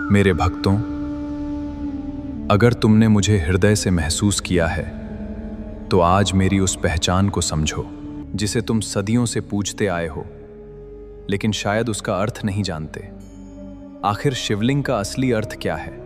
मेरे भक्तों, अगर तुमने मुझे हृदय से महसूस किया है तो आज मेरी उस पहचान को समझो जिसे तुम सदियों से पूछते आए हो, लेकिन शायद उसका अर्थ नहीं जानते। आखिर शिवलिंग का असली अर्थ क्या है?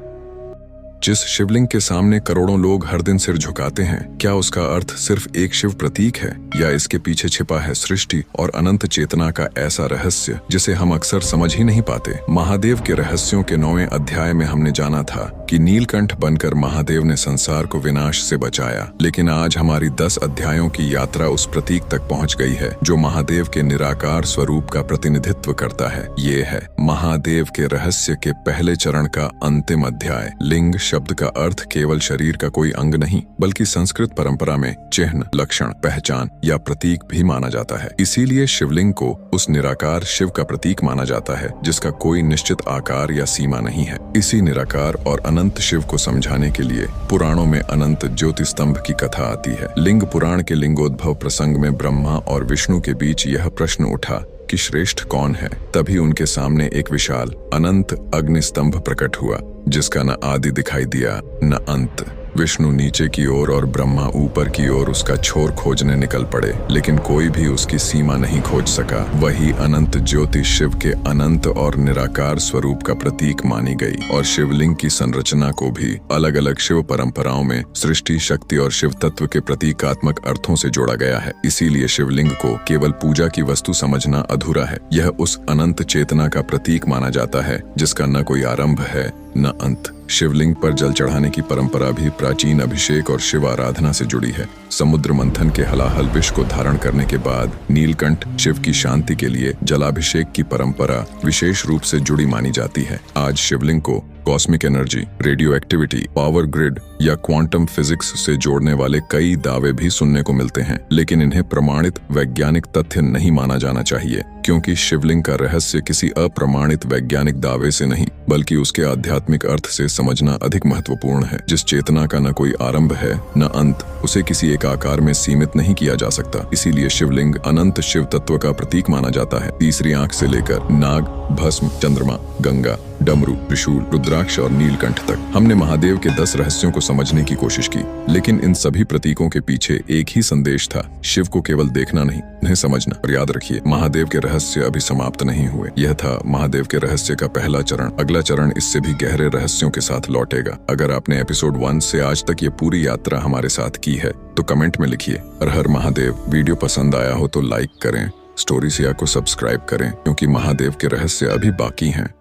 जिस शिवलिंग के सामने करोड़ों लोग हर दिन सिर झुकाते हैं, क्या उसका अर्थ सिर्फ एक शिव प्रतीक है या इसके पीछे छिपा है सृष्टि और अनंत चेतना का ऐसा रहस्य जिसे हम अक्सर समझ ही नहीं पाते? महादेव के रहस्यों के 9वें अध्याय में हमने जाना था कि नीलकंठ बनकर महादेव ने संसार को विनाश से बचाया, लेकिन आज हमारी 10 अध्यायों की यात्रा उस प्रतीक तक पहुंच गई है जो महादेव के निराकार स्वरूप का प्रतिनिधित्व करता है। ये है महादेव के रहस्य के पहले चरण का अंतिम अध्याय। लिंग शब्द का अर्थ केवल शरीर का कोई अंग नहीं, बल्कि संस्कृत परंपरा में चिन्ह, लक्षण, पहचान या प्रतीक भी माना जाता है। इसीलिए शिवलिंग को उस निराकार शिव का प्रतीक माना जाता है जिसका कोई निश्चित आकार या सीमा नहीं है। इसी निराकार और अनंत शिव को समझाने के लिए पुराणों में अनंत ज्योति स्तंभ की कथा आती है। लिंग पुराण के लिंगोद्भव प्रसंग में ब्रह्मा और विष्णु के बीच यह प्रश्न उठा कि श्रेष्ठ कौन है। तभी उनके सामने एक विशाल अनंत अग्नि स्तंभ प्रकट हुआ जिसका न आदि दिखाई दिया न अंत। विष्णु नीचे की ओर और ब्रह्मा ऊपर की ओर उसका छोर खोजने निकल पड़े, लेकिन कोई भी उसकी सीमा नहीं खोज सका। वही अनंत ज्योति शिव के अनंत और निराकार स्वरूप का प्रतीक मानी गई और शिवलिंग की संरचना को भी अलग अलग शिव परंपराओं में सृष्टि, शक्ति और शिव तत्व के प्रतीकात्मक अर्थों से जोड़ा गया है। इसीलिए शिवलिंग को केवल पूजा की वस्तु समझना अधूरा है। यह उस अनंत चेतना का प्रतीक माना जाता है जिसका न कोई आरंभ है न अंत। शिवलिंग पर जल चढ़ाने की परंपरा भी प्राचीन अभिषेक और शिव आराधना से जुड़ी है। समुद्र मंथन के हलाहल विष को धारण करने के बाद नीलकंठ शिव की शांति के लिए जलाभिषेक की परंपरा विशेष रूप से जुड़ी मानी जाती है। आज शिवलिंग को cosmic energy, radio activity, power grid या क्वांटम फिजिक्स से जोड़ने वाले कई दावे भी सुनने को मिलते हैं, लेकिन इन्हें प्रमाणित वैज्ञानिक तथ्य नहीं माना जाना चाहिए, क्योंकि शिवलिंग का रहस्य किसी अप्रमाणित वैज्ञानिक दावे से नहीं बल्कि उसके आध्यात्मिक अर्थ से समझना अधिक महत्वपूर्ण है। जिस चेतना का न कोई आरंभ है न अंत, उसे किसी एक आकार में सीमित नहीं किया जा सकता। इसीलिए शिवलिंग अनंत शिव तत्व का प्रतीक माना जाता है। तीसरी आंख से लेकर नाग, भस्म, चंद्रमा, गंगा, डमरू, त्रिशूल, रुद्राक्ष और नीलकंठ तक हमने महादेव के 10 रहस्यों को समझने की कोशिश की, लेकिन इन सभी प्रतीकों के पीछे एक ही संदेश था: शिव को केवल देखना नहीं, उन्हें समझना। और याद रखिए, महादेव के रहस्य अभी समाप्त नहीं हुए। यह था महादेव के रहस्य का पहला चरण। अगला चरण इससे भी गहरे रहस्यों के साथ लौटेगा। अगर आपने एपिसोड 1 से आज तक ये पूरी यात्रा हमारे साथ की है तो कमेंट में लिखिए हर हर महादेव। वीडियो पसंद आया हो तो लाइक करें, स्टोरी सिया को सब्सक्राइब करें, क्योंकि महादेव के रहस्य अभी बाकी हैं।